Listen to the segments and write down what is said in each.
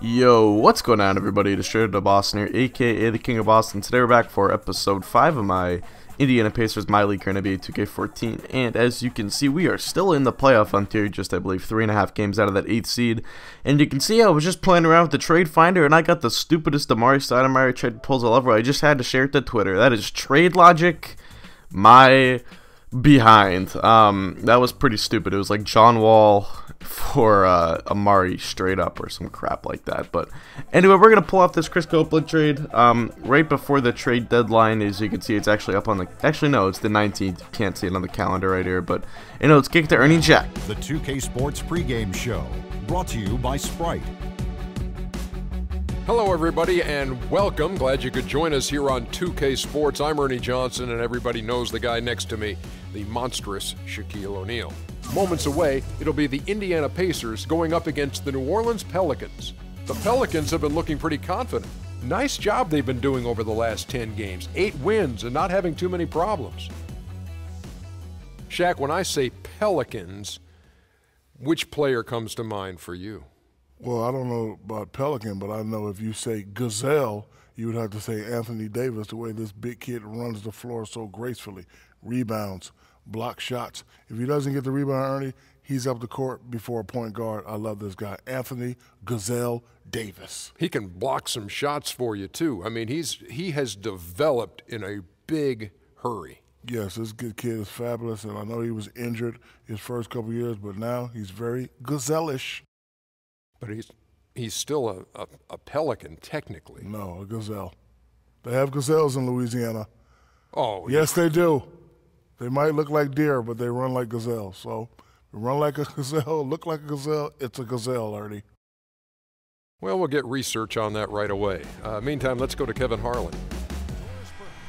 Yo, what's going on, everybody? It's Straight to Boston here, aka the King of Boston. Today we're back for episode 5 of my Indiana Pacers MyLeague current NBA 2K14, and as you can see, we are still in the playoff hunt here, just I believe 3.5 games out of that 8th seed. And you can see I was just playing around with the trade finder, and I got the stupidest Amari Stoudemire trade proposal ever. I just had to share it to Twitter. That is trade logic, my behind. That was pretty stupid. It was like John Wall for Amari straight up or some crap like that. But anyway, we're gonna pull off this Chris Copeland trade right before the trade deadline. As you can see, it's actually up on the, actually no, it's the 19th. You can't see it on the calendar right here, but you know, let's kick to Ernie Jack. The 2K Sports pregame show, brought to you by Sprite. Hello everybody and welcome. Glad you could join us here on 2K Sports. I'm Ernie Johnson and everybody knows the guy next to me, the monstrous Shaquille O'Neal. Moments away, it'll be the Indiana Pacers going up against the New Orleans Pelicans. The Pelicans have been looking pretty confident. Nice job they've been doing over the last 10 games. 8 wins and not having too many problems. Shaq, when I say Pelicans, which player comes to mind for you? Well, I don't know about Pelican, but I know if you say Gazelle, you would have to say Anthony Davis, the way this big kid runs the floor so gracefully. Rebounds, block shots. If he doesn't get the rebound, Ernie, he's up the court before a point guard. I love this guy, Anthony Gazelle Davis. He can block some shots for you, too. I mean, he has developed in a big hurry. Yes, this good kid is fabulous, and I know he was injured his first couple years, but now he's very gazelle-ish. But he's still a pelican, technically. No, a gazelle. They have gazelles in Louisiana. Oh, yes, they do. They might look like deer, but they run like gazelles. So, run like a gazelle, look like a gazelle, it's a gazelle, Ernie. Well, we'll get research on that right away. Meantime, let's go to Kevin Harlan.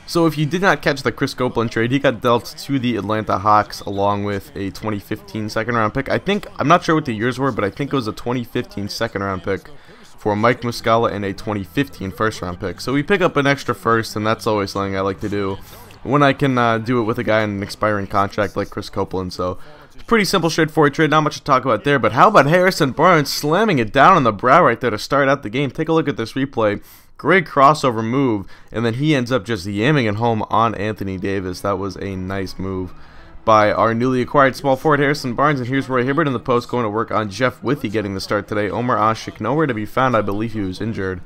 So if you did not catch the Chris Copeland trade, he got dealt to the Atlanta Hawks along with a 2015 second-round pick. I'm not sure what the years were, but I think it was a 2015 second-round pick for Mike Muscala and a 2015 first-round pick. So we pick up an extra first, and that's always something I like to do when I can do it with a guy in an expiring contract like Chris Copeland. So it's a pretty simple, straightforward trade. Not much to talk about there, but how about Harrison Barnes slamming it down on the brow right there to start out the game? Take a look at this replay. Great crossover move, and then he ends up just yamming it home on Anthony Davis. That was a nice move by our newly acquired small forward Harrison Barnes. And here's Roy Hibbert in the post going to work on Jeff Withey getting the start today. Omer Ashik nowhere to be found. I believe he was injured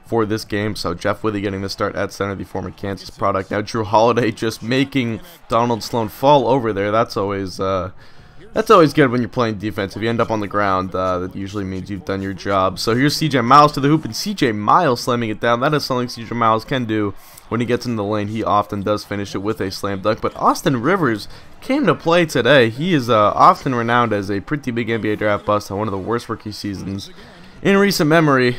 for this game, so Jeff Withey getting the start at center, the former Kansas product. Now Drew Holiday just making Donald Sloan fall over there. That's always good when you're playing defense. If you end up on the ground, that usually means you've done your job. So here's CJ Miles to the hoop, and CJ Miles slamming it down. That is something CJ Miles can do when he gets in the lane. He often does finish it with a slam dunk. But Austin Rivers came to play today. He is often renowned as a pretty big NBA draft bust on one of the worst rookie seasons in recent memory.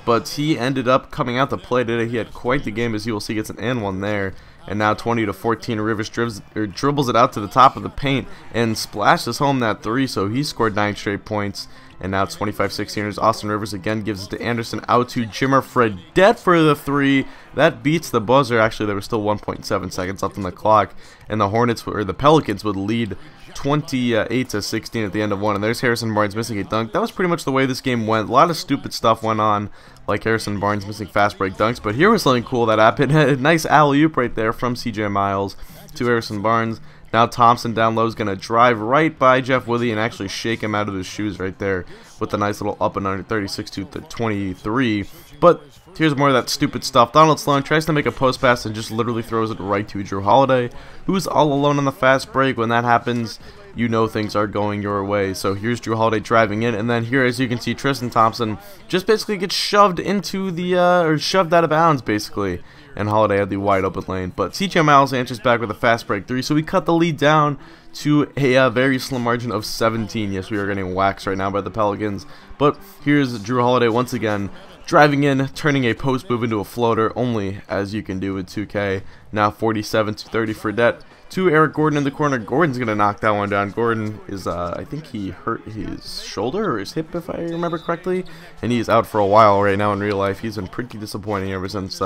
But he ended up coming out to play today. He had quite the game, as you will see. Gets an and one there. And now 20-14, Rivers dribbles it out to the top of the paint and splashes home that three. So he scored 9 straight points. And now 25-16. Austin Rivers again gives it to Anderson, out to Jimmer Fredette for the three. That beats the buzzer. Actually, there was still 1.7 seconds left on the clock, and the Pelicans would lead 28-16 at the end of one. And there's Harrison Barnes missing a dunk. That was pretty much the way this game went. A lot of stupid stuff went on, like Harrison Barnes missing fast break dunks. But here was something cool that happened. A nice alley-oop right there from CJ Miles to Harrison Barnes. Now Thompson down low is going to drive right by Jeff Withey and actually shake him out of his shoes right there with a nice little up and under 36-23. But here's more of that stupid stuff. Donald Sloan tries to make a post pass and just literally throws it right to Drew Holiday, who's all alone on the fast break. When that happens, you know things are going your way. So here's Drew Holiday driving in, and then here, as you can see, Tristan Thompson just basically gets shoved into the, or shoved out of bounds, basically. And Holiday had the wide open lane. But CJ Miles answers back with a fast break three, so we cut the lead down to a very slim margin of 17. Yes, we are getting waxed right now by the Pelicans. But here's Drew Holiday once again, driving in, turning a post move into a floater, only as you can do with 2K. Now 47-30 Fredette to Eric Gordon in the corner. Gordon's going to knock that one down. Gordon is, I think he hurt his shoulder or his hip, if I remember correctly. And he's out for a while right now in real life. He's been pretty disappointing ever since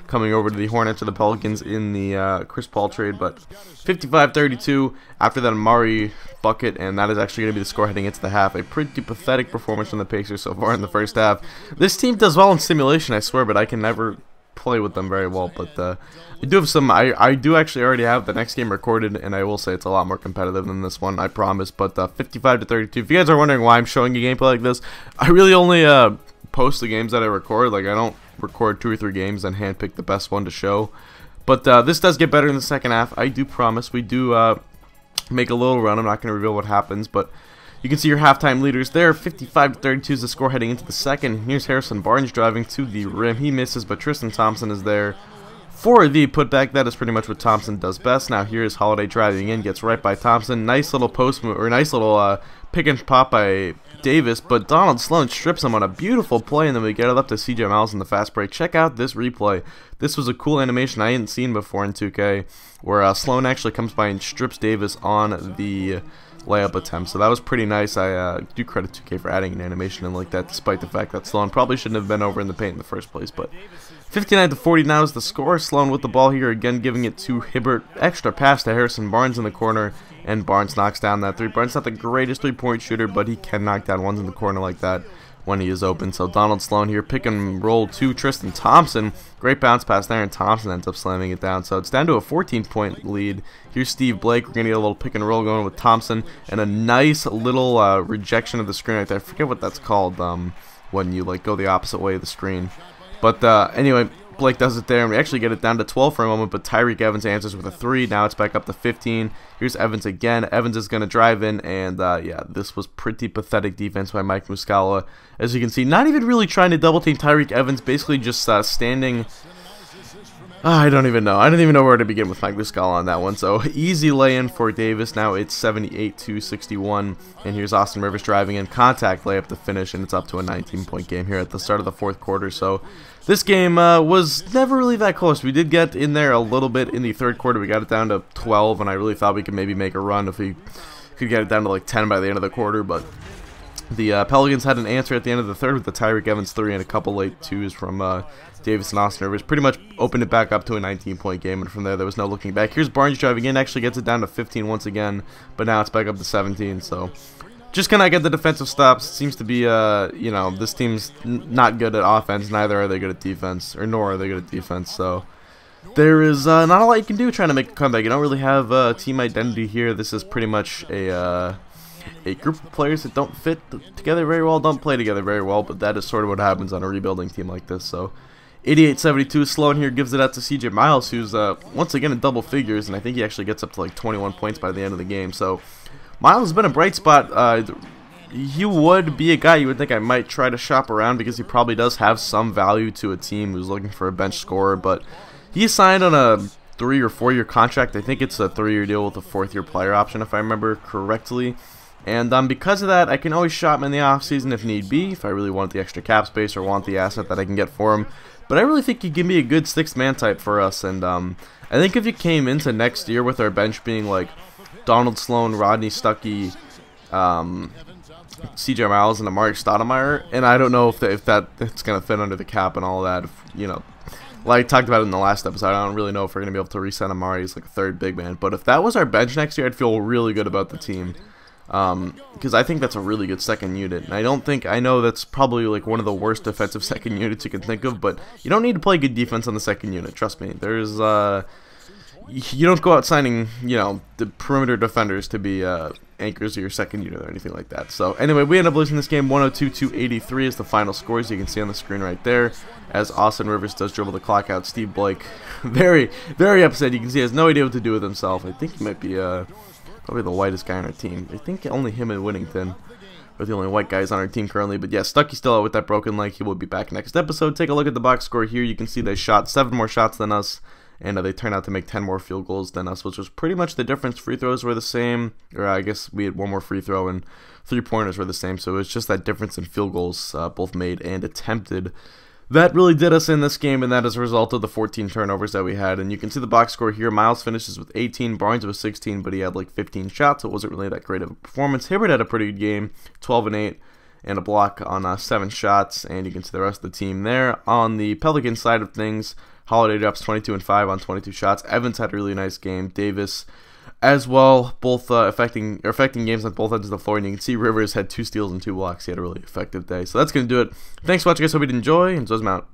coming over to the Hornets or the Pelicans in the Chris Paul trade. But 55-32 after that Amari bucket, and that is actually going to be the score heading into the half. A pretty pathetic performance from the Pacers so far in the first half. This team does well in simulation, I swear, but I can never play with them very well. But I do have some. I do actually already have the next game recorded, and I will say it's a lot more competitive than this one, I promise. But 55-32. If you guys are wondering why I'm showing a gameplay like this, I really only post the games that I record. Like, I don't record 2 or 3 games and handpick the best one to show. But this does get better in the second half. I do promise. We do make a little run. I'm not going to reveal what happens, but you can see your halftime leaders there. 55-32 is the score heading into the second. Here's Harrison Barnes driving to the rim. He misses, but Tristan Thompson is there for the putback. That is pretty much what Thompson does best. Now here is Holiday driving in, gets right by Thompson. Nice little post move, or nice little pick and pop by Davis, but Donald Sloan strips him on a beautiful play, and then we get it up to CJ Miles in the fast break. Check out this replay. This was a cool animation I hadn't seen before in 2K, where Sloan actually comes by and strips Davis on the layup attempt. So that was pretty nice. I do credit 2K for adding an animation in like that, despite the fact that Sloan probably shouldn't have been over in the paint in the first place. But 59-40 now is the score. Sloan with the ball here again, giving it to Hibbert. Extra pass to Harrison Barnes in the corner, and Barnes knocks down that 3. Barnes not the greatest 3-point shooter, but he can knock down ones in the corner like that when he is open. So Donald Sloan here, pick and roll to Tristan Thompson. Great bounce pass there, and Thompson ends up slamming it down. So it's down to a 14-point lead. Here's Steve Blake. We're going to get a little pick and roll going with Thompson, and a nice little rejection of the screen right there. I forget what that's called when you like go the opposite way of the screen. But anyway, Blake does it there, and we actually get it down to 12 for a moment, but Tyreek Evans answers with a 3. Now it's back up to 15. Here's Evans again. Evans is going to drive in, and yeah, this was pretty pathetic defense by Mike Muscala. As you can see, not even really trying to double-team Tyreek Evans, basically just standing. I don't even know. I don't even know where to begin with Mike Muscala on that one. So easy lay-in for Davis. Now it's 78-61, and here's Austin Rivers driving in. Contact layup to finish, and it's up to a 19-point game here at the start of the fourth quarter. So this game was never really that close. We did get in there a little bit in the third quarter. We got it down to 12, and I really thought we could maybe make a run if we could get it down to like 10 by the end of the quarter. But the Pelicans had an answer at the end of the third with the Tyreek Evans 3 and a couple late 2s from Davis and Austin Rivers. Pretty much opened it back up to a 19-point game, and from there was no looking back. Here's Barnes driving in, actually gets it down to 15 once again, but now it's back up to 17. So just gonna get the defensive stops. Seems to be, you know, this team's not good at offense. Neither are they good at defense, or nor are they good at defense. So there is not a lot you can do trying to make a comeback. You don't really have team identity here. This is pretty much a group of players that don't fit together very well, don't play together very well, but that is sort of what happens on a rebuilding team like this. So 88-72, Sloan here gives it out to CJ Miles, who's once again in double figures, and I think he actually gets up to like 21 points by the end of the game. So Miles has been a bright spot. He would be a guy you would think I might try to shop around, because he probably does have some value to a team who's looking for a bench scorer, but he signed on a 3- or 4-year contract. I think it's a 3-year deal with a 4th-year player option, if I remember correctly. And because of that, I can always shop him in the offseason if need be, if I really want the extra cap space or want the asset that I can get for him. But I really think he can be a good 6th-man type for us. And I think if you came into next year with our bench being like Donald Sloan, Rodney Stuckey, CJ Miles, and Amari Stoudemire, and I don't know if that's going to fit under the cap and all that. If, you know, like I talked about it in the last episode, I don't really know if we're going to be able to reset Amari as like a 3rd big man. But if that was our bench next year, I'd feel really good about the team. Because I think that's a really good 2nd unit, and I know that's probably like one of the worst defensive 2nd units you can think of, but you don't need to play good defense on the 2nd unit, trust me. There's you don't go out signing, you know, the perimeter defenders to be anchors of your 2nd unit or anything like that. So anyway, we end up losing this game 102-83 is the final score, as you can see on the screen right there, as Austin Rivers does dribble the clock out. Steve Blake very, very upset. You can see he has no idea what to do with himself. I think he might be probably the whitest guy on our team. I think only him and Whittington are the only white guys on our team currently. But yeah, Stuckey's still out with that broken leg. He will be back next episode. Take a look at the box score here. You can see they shot 7 more shots than us, and they turned out to make 10 more field goals than us, which was pretty much the difference. Free throws were the same, or I guess we had 1 more free throw, and 3-pointers were the same. So it was just that difference in field goals, both made and attempted, that really did us in this game, and that is a result of the 14 turnovers that we had. And you can see the box score here. Miles finishes with 18, Barnes was 16, but he had like 15 shots, so it wasn't really that great of a performance. Hibbert had a pretty good game, 12 and 8, and a block on 7 shots, and you can see the rest of the team there. On the Pelican side of things, Holiday drops 22 and 5 on 22 shots. Evans had a really nice game. Davis as well, both affecting games on both ends of the floor. And you can see Rivers had 2 steals and 2 blocks. He had a really effective day. So that's going to do it. Thanks for watching, guys. Hope you did enjoy, and Zozm out.